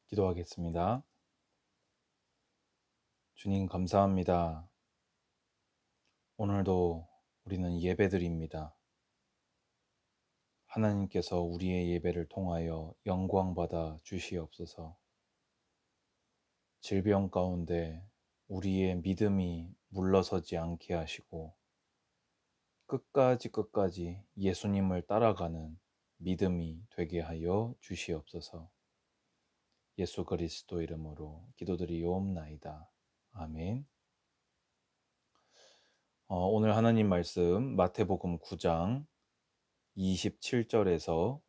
기도하겠습니다. 주님 감사합니다. 오늘도 우리는 예배드립니다. 하나님께서 우리의 예배를 통하여 영광 받아 주시옵소서. 질병 가운데 우리의 믿음이 물러서지 않게 하시고 끝까지 예수님을 따라가는 믿음이 되게 하여 주시옵소서. 예수 그리스도 이름으로 기도드리옵나이다. 아멘. 오늘 하나님 말씀 마태복음 9장 27절에서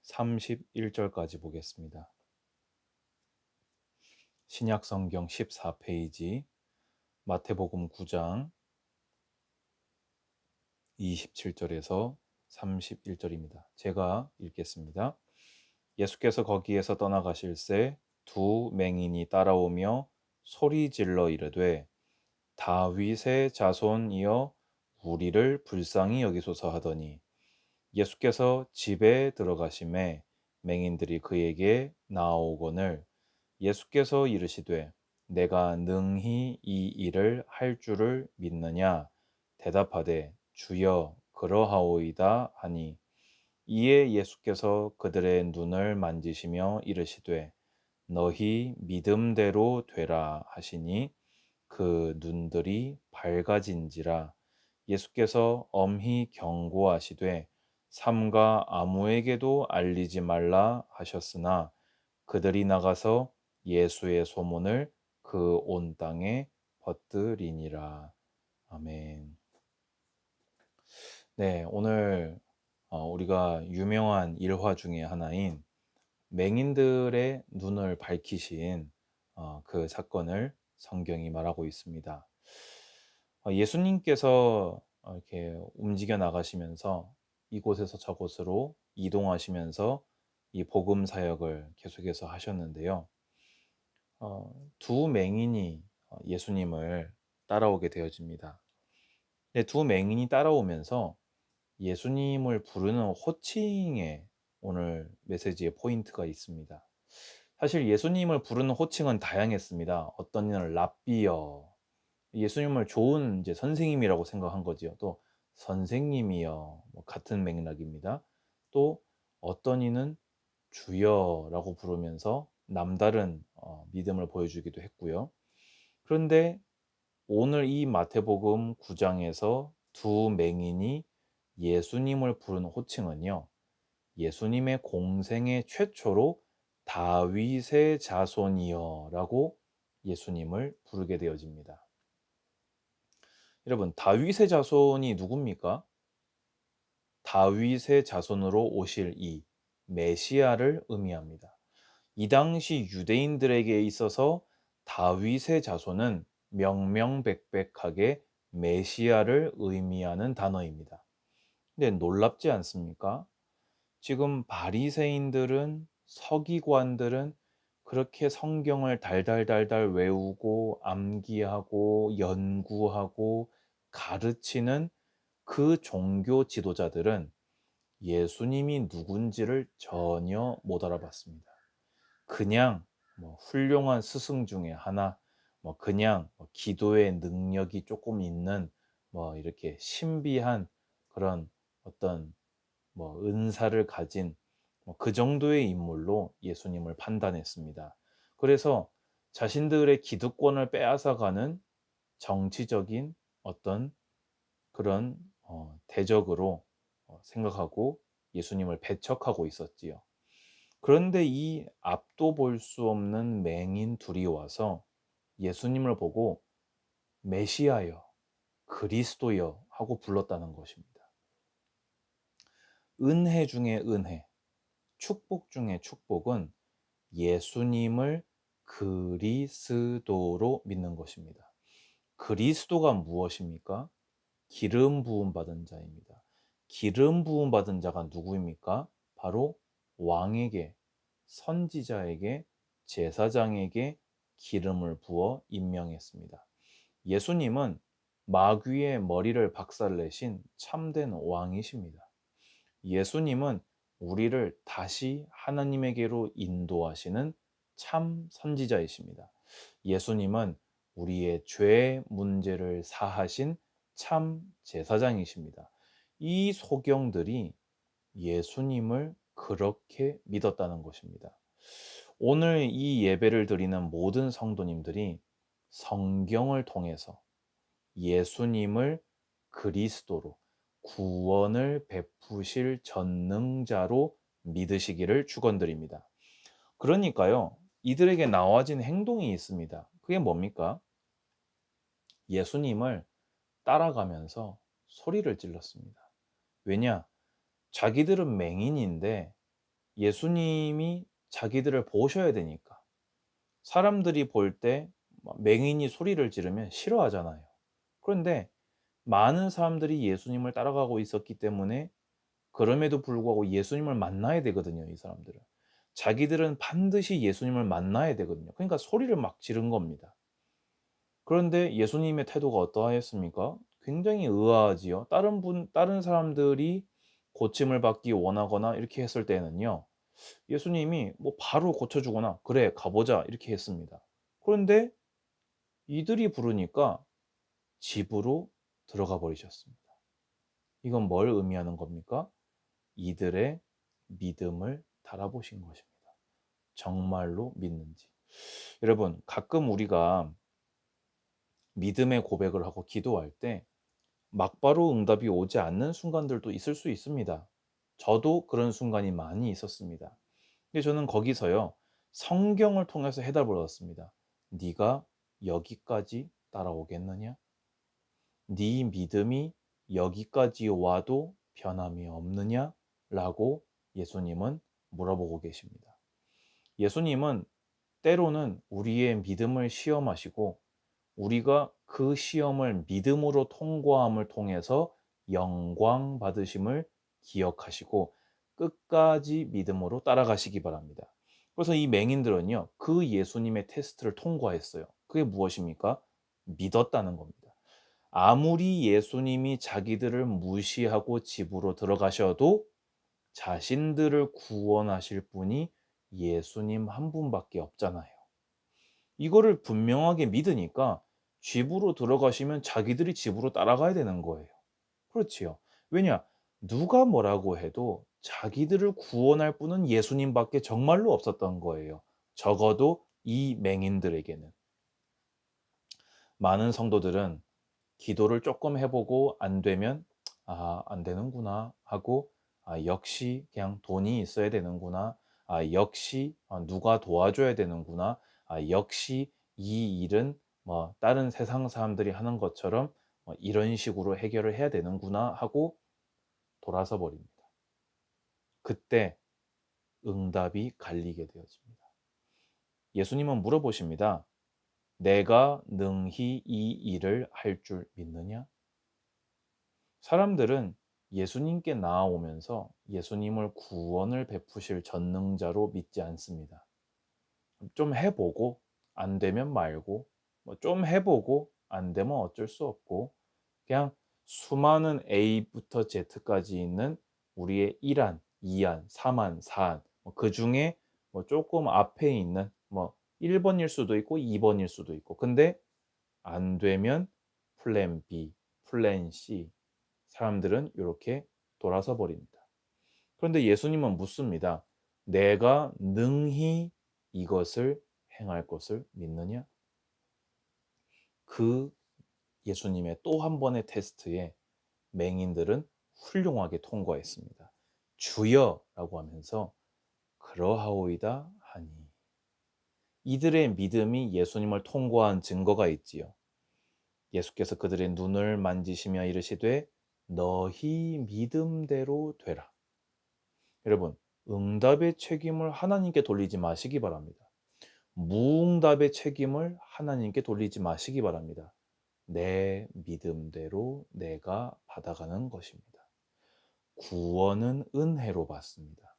31절까지 보겠습니다. 신약성경 14페이지 마태복음 9장 27절에서 31절입니다. 제가 읽겠습니다. 예수께서 거기에서 떠나가실새 두 맹인이 따라오며 소리질러 이르되 다윗의 자손이여 우리를 불쌍히 여기소서 하더니 예수께서 집에 들어가심에 맹인들이 그에게 나아오거늘 예수께서 이르시되 내가 능히 이 일을 할 줄을 믿느냐 대답하되 주여 그러하오이다 하니 이에 예수께서 그들의 눈을 만지시며 이르시되 너희 믿음대로 되라 하시니 그 눈들이 밝아진지라. 예수께서 엄히 경고하시되 삼가 아무에게도 알리지 말라 하셨으나 그들이 나가서 예수의 소문을 그 온 땅에 퍼뜨리니라. 아멘. 네, 오늘 우리가 유명한 일화 중에 하나인 맹인들의 눈을 밝히신 그 사건을 성경이 말하고 있습니다. 예수님께서 이렇게 움직여 나가시면서 이곳에서 저곳으로 이동하시면서 이 복음 사역을 계속해서 하셨는데요. 두 맹인이 예수님을 따라오게 되어집니다. 근데 두 맹인이 따라오면서 예수님을 부르는 호칭에 오늘 메시지의 포인트가 있습니다. 사실 예수님을 부르는 호칭은 다양했습니다. 어떤 이는 랍비여, 예수님을 좋은 이제 선생님이라고 생각한 거지요. 또 선생님이여, 뭐 같은 맥락입니다. 또 어떤 이는 주여라고 부르면서 남다른 믿음을 보여주기도 했고요. 그런데 오늘 이 마태복음 9장에서 두 맹인이 예수님을 부르는 호칭은요. 예수님의 공생애 최초로 다윗의 자손이여라고 예수님을 부르게 되어집니다. 여러분, 다윗의 자손이 누굽니까? 다윗의 자손으로 오실 이 메시아를 의미합니다. 이 당시 유대인들에게 있어서 다윗의 자손은 명명백백하게 메시아를 의미하는 단어입니다. 근데 놀랍지 않습니까? 지금 바리새인들은 서기관들은 그렇게 성경을 달달달달 외우고 암기하고 연구하고 가르치는 그 종교 지도자들은 예수님이 누군지를 전혀 못 알아봤습니다. 그냥 뭐 훌륭한 스승 중에 하나, 뭐 그냥 기도의 능력이 조금 있는 뭐 이렇게 신비한 그런 어떤 뭐 은사를 가진 그 정도의 인물로 예수님을 판단했습니다. 그래서 자신들의 기득권을 빼앗아가는 정치적인 어떤 그런 대적으로 생각하고 예수님을 배척하고 있었지요. 그런데 이 앞도 볼 수 없는 맹인 둘이 와서 예수님을 보고 메시아여, 그리스도여 하고 불렀다는 것입니다. 은혜 중에 은혜, 축복 중에 축복은 예수님을 그리스도로 믿는 것입니다. 그리스도가 무엇입니까? 기름 부음 받은 자입니다. 기름 부음 받은 자가 누구입니까? 바로 왕에게, 선지자에게, 제사장에게 기름을 부어 임명했습니다. 예수님은 마귀의 머리를 박살내신 참된 왕이십니다. 예수님은 우리를 다시 하나님에게로 인도하시는 참 선지자이십니다. 예수님은 우리의 죄 문제를 사하신 참 제사장이십니다. 이 소경들이 예수님을 그렇게 믿었다는 것입니다. 오늘 이 예배를 드리는 모든 성도님들이 성경을 통해서 예수님을 그리스도로 구원을 베푸실 전능자로 믿으시기를 축원드립니다. 그러니까요, 이들에게 나와진 행동이 있습니다. 그게 뭡니까? 예수님을 따라가면서 소리를 질렀습니다. 왜냐? 자기들은 맹인인데 예수님이 자기들을 보셔야 되니까. 사람들이 볼 때 맹인이 소리를 지르면 싫어하잖아요. 그런데 많은 사람들이 예수님을 따라가고 있었기 때문에 그럼에도 불구하고 예수님을 만나야 되거든요, 이 사람들은. 자기들은 반드시 예수님을 만나야 되거든요. 그러니까 소리를 막 지른 겁니다. 그런데 예수님의 태도가 어떠하였습니까? 굉장히 의아하지요. 다른 사람들이 고침을 받기 원하거나 이렇게 했을 때는요. 예수님이 뭐 바로 고쳐주거나 그래 가보자 이렇게 했습니다. 그런데 이들이 부르니까 집으로 들어가 버리셨습니다. 이건 뭘 의미하는 겁니까? 이들의 믿음을 달아보신 것입니다. 정말로 믿는지. 여러분, 가끔 우리가 믿음의 고백을 하고 기도할 때 막바로 응답이 오지 않는 순간들도 있을 수 있습니다. 저도 그런 순간이 많이 있었습니다. 근데 저는 거기서요, 성경을 통해서 해답을 얻었습니다. 네가 여기까지 따라오겠느냐? 네 믿음이 여기까지 와도 변함이 없느냐? 라고 예수님은 물어보고 계십니다. 예수님은 때로는 우리의 믿음을 시험하시고 우리가 그 시험을 믿음으로 통과함을 통해서 영광 받으심을 기억하시고 끝까지 믿음으로 따라가시기 바랍니다. 그래서 이 맹인들은요, 그 예수님의 테스트를 통과했어요. 그게 무엇입니까? 믿었다는 겁니다. 아무리 예수님이 자기들을 무시하고 집으로 들어가셔도 자신들을 구원하실 분이 예수님 한 분밖에 없잖아요. 이거를 분명하게 믿으니까 집으로 들어가시면 자기들이 집으로 따라가야 되는 거예요. 그렇지요. 왜냐? 누가 뭐라고 해도 자기들을 구원할 분은 예수님밖에 정말로 없었던 거예요. 적어도 이 맹인들에게는. 많은 성도들은 기도를 조금 해보고 안 되면 안 되는구나 하고 역시 그냥 돈이 있어야 되는구나. 역시 누가 도와줘야 되는구나. 역시 이 일은 뭐 다른 세상 사람들이 하는 것처럼 이런 식으로 해결을 해야 되는구나 하고 돌아서 버립니다. 그때 응답이 갈리게 되어집니다. 예수님은 물어보십니다. 내가 능히 이 일을 할 줄 믿느냐? 사람들은 예수님께 나아오면서 예수님을 구원을 베푸실 전능자로 믿지 않습니다. 좀 해보고 안 되면 말고 뭐 좀 해보고 안 되면 어쩔 수 없고 그냥 수많은 A부터 Z까지 있는 우리의 1안, 2안, 3안, 4안 그 중에 뭐 조금 앞에 있는 뭐 1번일 수도 있고 2번일 수도 있고 근데 안 되면 플랜 B, 플랜 C 사람들은 이렇게 돌아서 버립니다. 그런데 예수님은 묻습니다. 내가 능히 이것을 행할 것을 믿느냐? 그 예수님의 또 한 번의 테스트에 맹인들은 훌륭하게 통과했습니다. 주여라고 하면서 그러하오이다 하니 이들의 믿음이 예수님을 통과한 증거가 있지요. 예수께서 그들의 눈을 만지시며 이르시되 너희 믿음대로 되라. 여러분, 응답의 책임을 하나님께 돌리지 마시기 바랍니다. 무응답의 책임을 하나님께 돌리지 마시기 바랍니다. 내 믿음대로 내가 받아가는 것입니다. 구원은 은혜로 받습니다.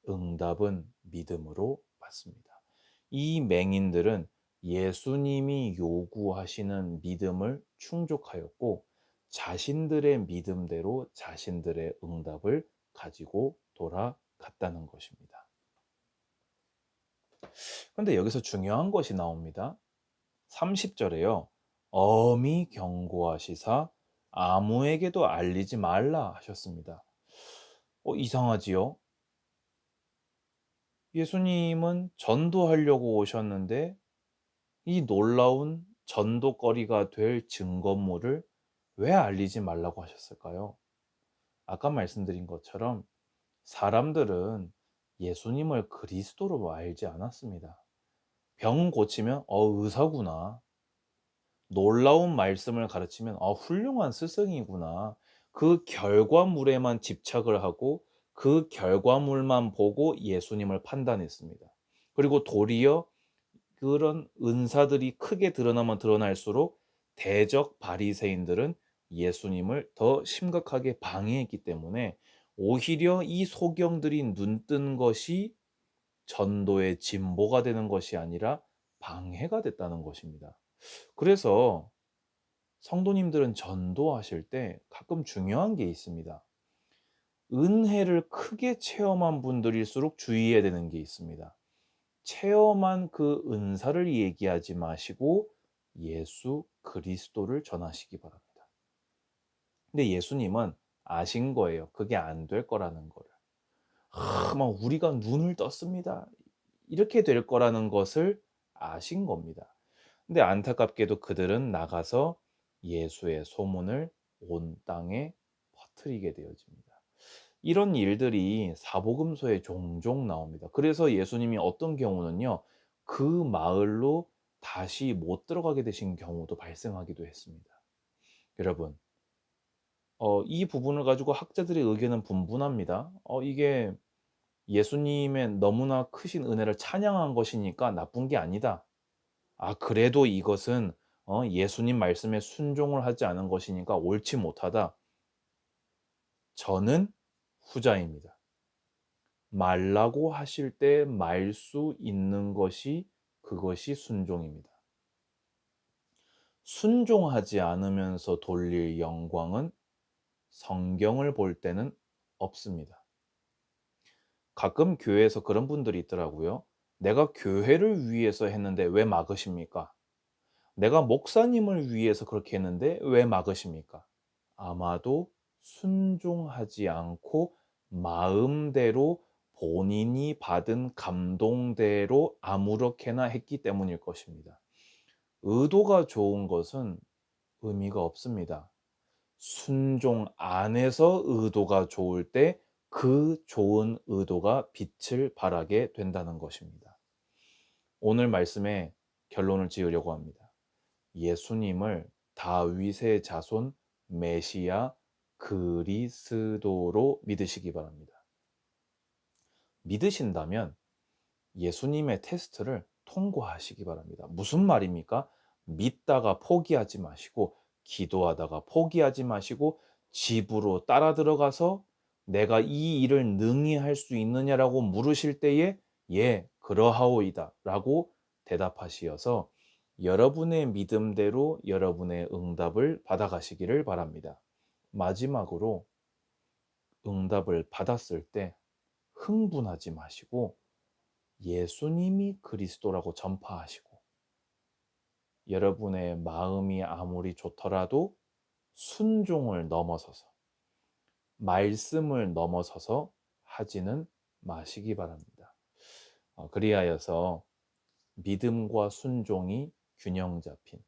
응답은 믿음으로 받습니다. 이 맹인들은 예수님이 요구하시는 믿음을 충족하였고 자신들의 믿음대로 자신들의 응답을 가지고 돌아갔다는 것입니다. 근데 여기서 중요한 것이 나옵니다. 30 절에요. 엄히 경고하시사 아무에게도 알리지 말라 하셨습니다. 이상하지요? 예수님은 전도하려고 오셨는데 이 놀라운 전도거리가 될 증거물을 왜 알리지 말라고 하셨을까요? 아까 말씀드린 것처럼 사람들은 예수님을 그리스도로 알지 않았습니다. 병 고치면 의사구나. 놀라운 말씀을 가르치면 훌륭한 스승이구나. 그 결과물에만 집착을 하고 그 결과물만 보고 예수님을 판단했습니다. 그리고 도리어 그런 은사들이 크게 드러나면 드러날수록 대적 바리새인들은 예수님을 더 심각하게 방해했기 때문에 오히려 이 소경들이 눈뜬 것이 전도의 진보가 되는 것이 아니라 방해가 됐다는 것입니다. 그래서 성도님들은 전도하실 때 가끔 중요한 게 있습니다. 은혜를 크게 체험한 분들일수록 주의해야 되는 게 있습니다. 체험한 그 은사를 얘기하지 마시고 예수 그리스도를 전하시기 바랍니다. 근데 예수님은 아신 거예요. 그게 안 될 거라는 거를. 막 우리가 눈을 떴습니다. 이렇게 될 거라는 것을 아신 겁니다. 근데 안타깝게도 그들은 나가서 예수의 소문을 온 땅에 퍼뜨리게 되어집니다. 이런 일들이 사복음서에 종종 나옵니다. 그래서 예수님이 어떤 경우는요, 그 마을로 다시 못 들어가게 되신 경우도 발생하기도 했습니다. 여러분, 이 부분을 가지고 학자들의 의견은 분분합니다. 이게 예수님의 너무나 크신 은혜를 찬양한 것이니까 나쁜 게 아니다. 그래도 이것은 예수님 말씀에 순종을 하지 않은 것이니까 옳지 못하다. 저는 후자입니다. 말라고 하실 때 말 수 있는 것이 그것이 순종입니다. 순종하지 않으면서 돌릴 영광은 성경을 볼 때는 없습니다. 가끔 교회에서 그런 분들이 있더라고요. 내가 교회를 위해서 했는데 왜 막으십니까? 내가 목사님을 위해서 그렇게 했는데 왜 막으십니까? 아마도 순종하지 않고 마음대로 본인이 받은 감동대로 아무렇게나 했기 때문일 것입니다. 의도가 좋은 것은 의미가 없습니다. 순종 안에서 의도가 좋을 때 그 좋은 의도가 빛을 발하게 된다는 것입니다. 오늘 말씀에 결론을 지으려고 합니다. 예수님을 다윗의 자손 메시아 그리스도로 믿으시기 바랍니다. 믿으신다면 예수님의 테스트를 통과하시기 바랍니다. 무슨 말입니까? 믿다가 포기하지 마시고 기도하다가 포기하지 마시고 집으로 따라 들어가서 내가 이 일을 능히 할 수 있느냐라고 물으실 때에 예, 그러하오이다 라고 대답하시어서 여러분의 믿음대로 여러분의 응답을 받아가시기를 바랍니다. 마지막으로 응답을 받았을 때 흥분하지 마시고 예수님이 그리스도라고 전파하시고 여러분의 마음이 아무리 좋더라도 순종을 넘어서서 말씀을 넘어서서 하지는 마시기 바랍니다. 그리하여서 믿음과 순종이 균형 잡힌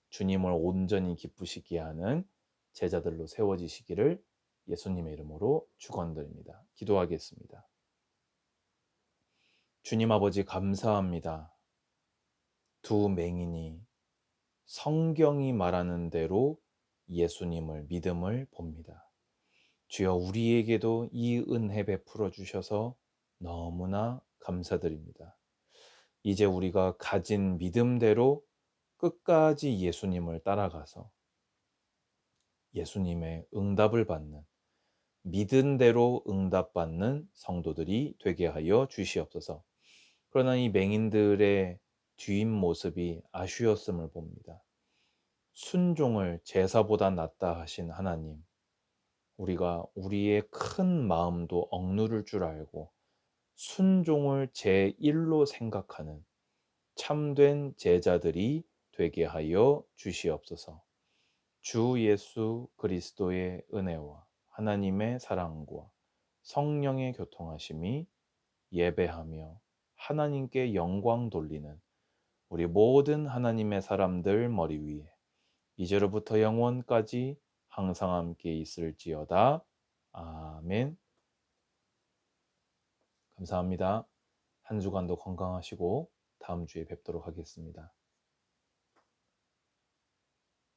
주님을 온전히 기쁘시게 하는 제자들로 세워지시기를 예수님의 이름으로 축원드립니다. 기도하겠습니다. 주님 아버지 감사합니다. 두 맹인이 성경이 말하는 대로 예수님을 믿음을 봅니다. 주여 우리에게도 이 은혜 베풀어 주셔서 너무나 감사드립니다. 이제 우리가 가진 믿음대로 끝까지 예수님을 따라가서 예수님의 응답을 받는 믿은 대로 응답받는 성도들이 되게 하여 주시옵소서. 그러나 이 맹인들의 뒷모습이 아쉬웠음을 봅니다. 순종을 제사보다 낫다 하신 하나님, 우리가 우리의 큰 마음도 억누를 줄 알고 순종을 제1로 생각하는 참된 제자들이 되게 하여 주시옵소서. 주 예수 그리스도의 은혜와 하나님의 사랑과 성령의 교통하심이 예배하며 하나님께 영광 돌리는 우리 모든 하나님의 사람들 머리 위에 이제로부터 영원까지 항상 함께 있을지어다. 아멘. 감사합니다. 한 주간도 건강하시고 다음 주에 뵙도록 하겠습니다.